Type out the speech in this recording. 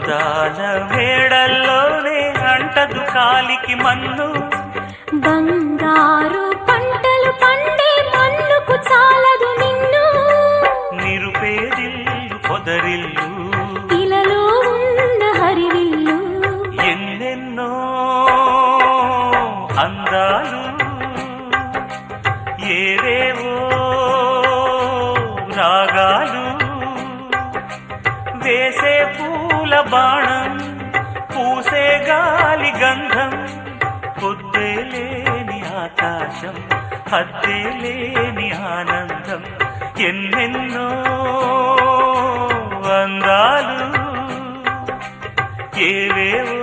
అందాల మేడల్లోనే అంటదు కాలికి మన్ను, బంగారు పంటలు పండే మన్నుకు చాలదు నిన్ను. నిరుపేదిల్లు పొదరిల్లు ఇలలో ఉన్న హరివిల్లు, ఎన్నెన్నో అందాలు ఏవేవో రాగాలు, వేసే పూల బాణం పూసే గాలి గంధం, పొద్దే లేని ఆకాశం హద్దే లేని ఆనందం, ఎన్నెన్నో అందాలు ఏవేవో